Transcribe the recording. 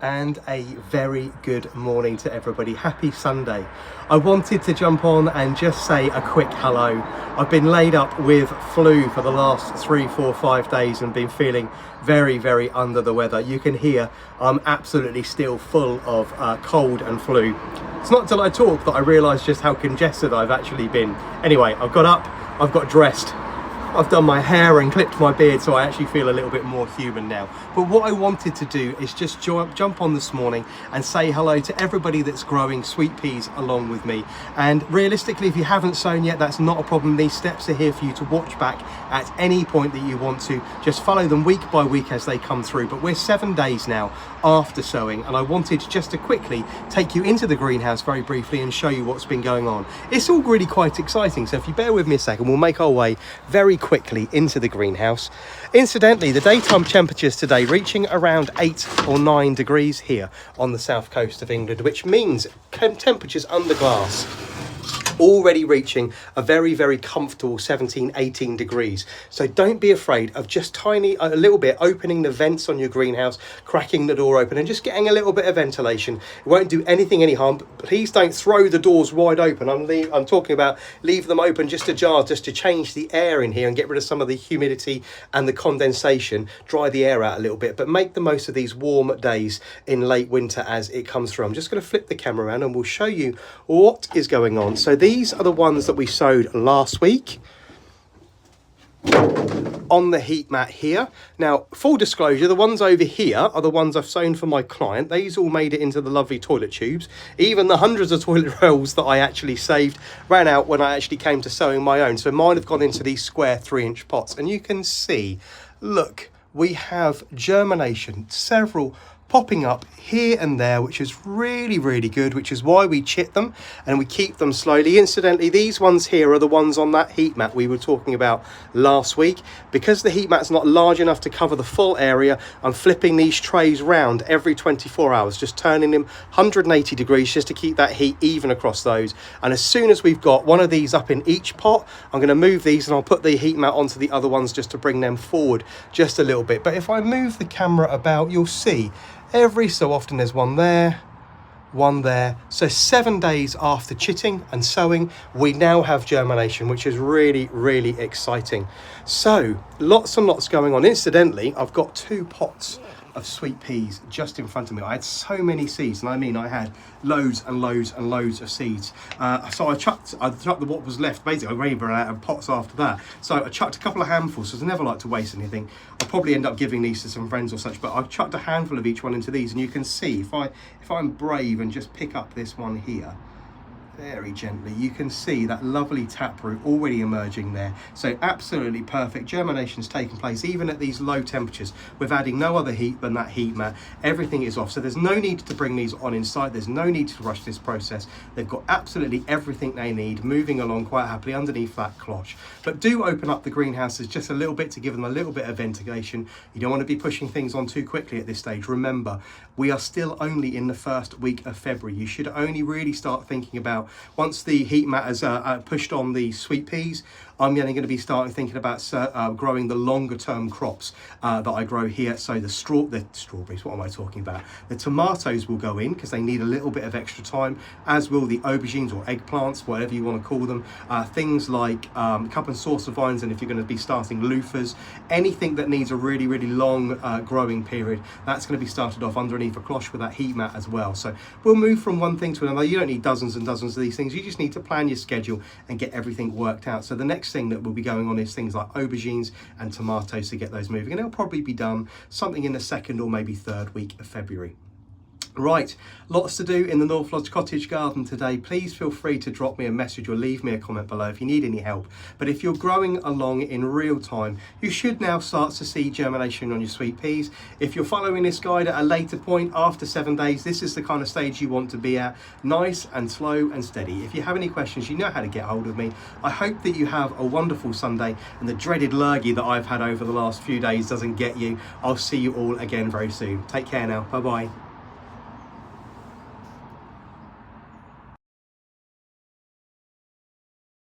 And a very good morning to everybody. Happy Sunday. I wanted to jump on and just say a quick hello. I've been laid up with flu for the last 3, 4, 5 days and been feeling very under the weather. You can hear I'm absolutely still full of cold and flu. It's not till I talk that I realise just how congested I've actually been. Anyway, I've got up, I've got dressed, I've done my hair and clipped my beard, so I actually feel a little bit more human now. But what I wanted to do is just jump on this morning and say hello to everybody that's growing sweet peas along with me. And realistically, if you haven't sown yet, that's not a problem. These steps are here for you to watch back at any point that you want to. Just follow them week by week as they come through. But we're 7 days now after sowing, and I wanted just to quickly take you into the greenhouse very briefly and show you what's been going on. It's all really quite exciting, so if you bear with me a second, we'll make our way very quickly into the greenhouse. Incidentally, the daytime temperatures today reaching around 8 or 9 degrees here on the south coast of England, which means temperatures under glass already reaching a very comfortable 17-18 degrees. So don't be afraid of just a little bit opening the vents on your greenhouse, cracking the door open and just getting a little bit of ventilation. It won't do anything any harm. Please don't throw the doors wide open. I'm talking about leave them open just ajar, just to change the air in here and get rid of some of the humidity and the condensation, dry the air out a little bit, but make the most of these warm days in late winter as it comes through. I'm just going to flip the camera around and we'll show you what is going on. So these are the ones that we sowed last week on the heat mat here. Now, full disclosure, the ones over here are the ones I've sown for my client. These all made it into the lovely toilet tubes. Even the hundreds of toilet rolls that I actually saved ran out when I actually came to sowing my own. So mine have gone into these square 3-inch pots. And you can see, look, we have germination, several popping up here and there, which is really good, which is why we chit them and we keep them slowly. Incidentally, these ones here are the ones on that heat mat we were talking about last week. Because the heat mat's not large enough to cover the full area, I'm flipping these trays round every 24 hours, just turning them 180 degrees just to keep that heat even across those. And as soon as we've got one of these up in each pot, I'm going to move these and I'll put the heat mat onto the other ones just to bring them forward just a little bit. But if I move the camera about, you'll see every so often there's one there, one there. So 7 days after chitting and sowing, we now have germination, which is really exciting. So lots and lots going on. Incidentally, I've got 2 pots of sweet peas just in front of me. I had so many seeds, and I mean I had loads and loads of seeds. So I chucked what was left. Basically, I ran out of pots after that. So I chucked a couple of handfuls, because I never like to waste anything. I'll probably end up giving these to some friends or such, but I've chucked a handful of each one into these, and you can see if I'm brave and just pick up this one here very gently, you can see that lovely taproot already emerging there. So absolutely perfect. Germination's taking place even at these low temperatures. We're adding no other heat than that heat mat. Everything is off, so there's no need to bring these on inside. There's no need to rush this process. They've got absolutely everything they need, moving along quite happily underneath that cloche. But do open up the greenhouses just a little bit to give them a little bit of ventilation. You don't want to be pushing things on too quickly at this stage. Remember, we are still only in the first week of February. You should only really start thinking about, once the heat mat has pushed on the sweet peas, I'm going to be starting thinking about growing the longer term crops that I grow here. So the strawberries, what am I talking about? The tomatoes will go in because they need a little bit of extra time, as will the aubergines or eggplants, whatever you want to call them. Things like cup and saucer vines, and if you're going to be starting loofahs, anything that needs a really long growing period, that's going to be started off underneath a cloche with that heat mat as well. So we'll move from one thing to another. You don't need dozens and dozens of these things. You just need to plan your schedule and get everything worked out. So the next thing that will be going on is things like aubergines and tomatoes to get those moving, and it'll probably be done something in the 2nd or maybe 3rd week of February. Right, lots to do in the North Lodge cottage garden today. Please feel free to drop me a message or leave me a comment below if you need any help. But if you're growing along in real time, you should now start to see germination on your sweet peas. If you're following this guide at a later point after 7 days, this is the kind of stage you want to be at, nice and slow and steady. If you have any questions, you know how to get hold of me. I hope that you have a wonderful Sunday and the dreaded lurgy that I've had over the last few days doesn't get you. I'll see you all again very soon. Take care now. Bye bye.